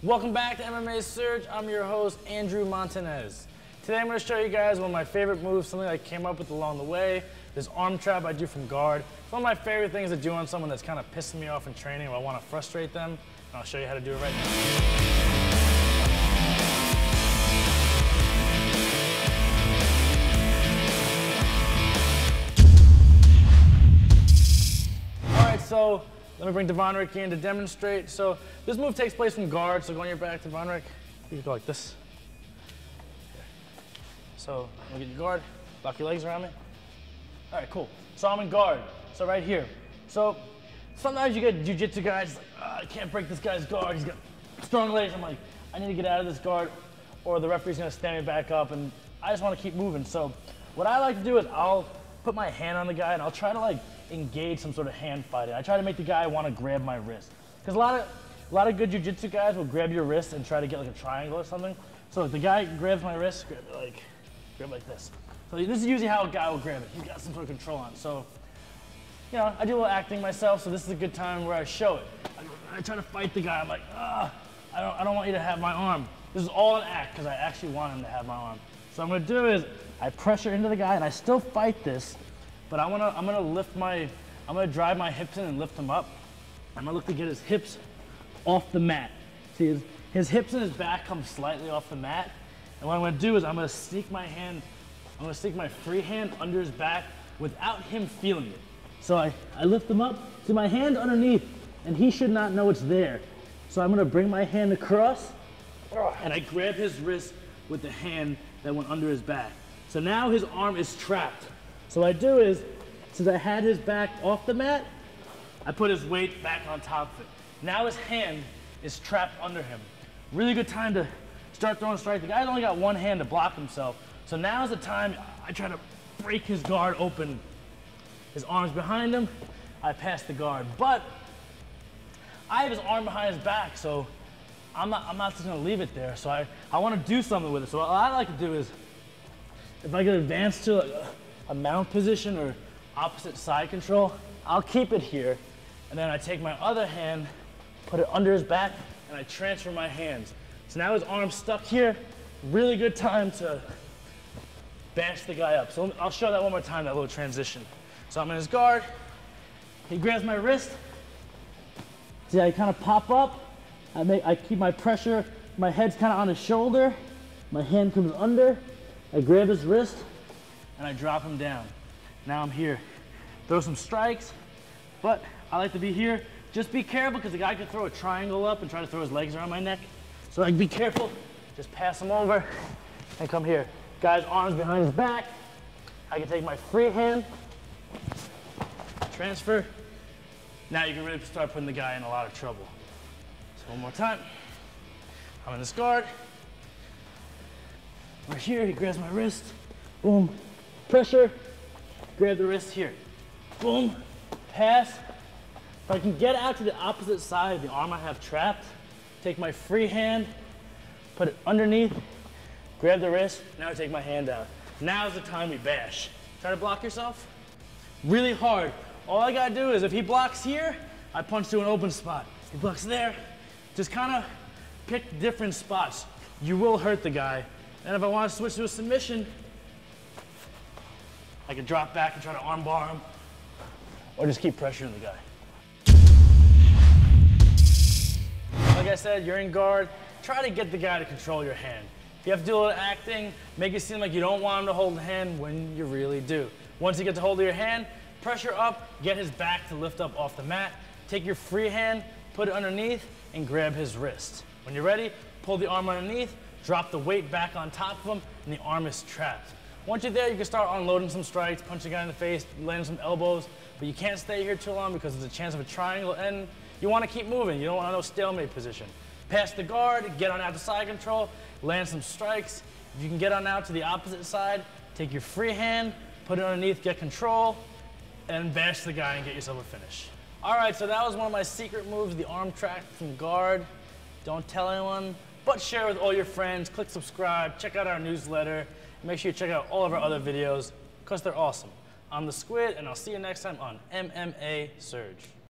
Welcome back to MMA Surge. I'm your host, Andrew Montañez. Today I'm going to show you guys one of my favorite moves, something I came up with along the way. This arm trap I do from guard. It's one of my favorite things to do on someone that's kind of pissing me off in training or I want to frustrate them. And I'll show you how to do it right now. Alright, so let me bring Devon Rick in to demonstrate. So this move takes place from guard, so go on your back, Devon Rick. You can go like this. So I'm gonna get your guard, lock your legs around me. All right, cool. So I'm in guard, so right here. So sometimes you get jiu-jitsu guys, like, I can't break this guy's guard, he's got strong legs. I'm like, I need to get out of this guard or the referee's gonna stand me back up and I just wanna keep moving. So what I like to do is I'll put my hand on the guy and I'll try to like engage some sort of hand fighting. I try to make the guy want to grab my wrist. Because a lot of good jiu-jitsu guys will grab your wrist and try to get like a triangle or something. So if the guy grabs my wrist, grab like this. So this is usually how a guy will grab it. He's got some sort of control on it. So, you know, I do a little acting myself, so this is a good time where I show it. I try to fight the guy. I'm like, I don't want you to have my arm. This is all an act because I actually want him to have my arm. So what I'm gonna do is I pressure into the guy and I still fight this, but I'm gonna drive my hips in and lift him up. I'm gonna look to get his hips off the mat. See, his hips and his back come slightly off the mat. And what I'm gonna do is I'm gonna sneak my free hand under his back without him feeling it. So I lift him up, see my hand underneath, and he should not know it's there. So I'm gonna bring my hand across, and I grab his wrist with the hand that went under his back. So now his arm is trapped. So what I do is, since I had his back off the mat, I put his weight back on top of it. Now his hand is trapped under him. Really good time to start throwing strikes. The guy's only got one hand to block himself. So now's the time I try to break his guard open. His arm's behind him, I pass the guard. But I have his arm behind his back, so I'm not just gonna leave it there. So I wanna do something with it. So what I like to do is, if I can advance to a mount position or opposite side control, I'll keep it here, and then I take my other hand, put it under his back, and I transfer my hands. So now his arm's stuck here. Really good time to bash the guy up. So I'll show that one more time, that little transition. So I'm in his guard, he grabs my wrist. See, I kind of pop up, I keep my pressure, my head's kind of on his shoulder, my hand comes under, I grab his wrist, and I drop him down. Now I'm here. Throw some strikes, but I like to be here. Just be careful because the guy could throw a triangle up and try to throw his legs around my neck. So like, be careful, just pass him over and come here. Guy's arms behind his back. I can take my free hand, transfer. Now you can really start putting the guy in a lot of trouble. So one more time. I'm in this guard. We're here, he grabs my wrist. Boom, pressure, grab the wrist here. Boom, pass. If I can get out to the opposite side of the arm I have trapped, take my free hand, put it underneath, grab the wrist, now I take my hand out. Now's the time we bash. Try to block yourself really hard. All I gotta do is if he blocks here, I punch to an open spot. If he blocks there, just kind of pick different spots. You will hurt the guy. And if I want to switch to a submission, I can drop back and try to arm bar him, or just keep pressuring the guy. Like I said, you're in guard. Try to get the guy to control your hand. If you have to do a little acting, make it seem like you don't want him to hold the hand when you really do. Once you get the hold of your hand, pressure up, get his back to lift up off the mat. Take your free hand, put it underneath, and grab his wrist. When you're ready, pull the arm underneath, drop the weight back on top of him, and the arm is trapped. Once you're there, you can start unloading some strikes, punch the guy in the face, landing some elbows, but you can't stay here too long because there's a chance of a triangle, and you want to keep moving. You don't want no stalemate position. Pass the guard, get on out to side control, land some strikes. If you can get on out to the opposite side, take your free hand, put it underneath, get control, and bash the guy and get yourself a finish. All right, so that was one of my secret moves, the arm track from guard. Don't tell anyone, but share with all your friends. Click subscribe, check out our newsletter. Make sure you check out all of our other videos because they're awesome. I'm the Squid, and I'll see you next time on MMA Surge.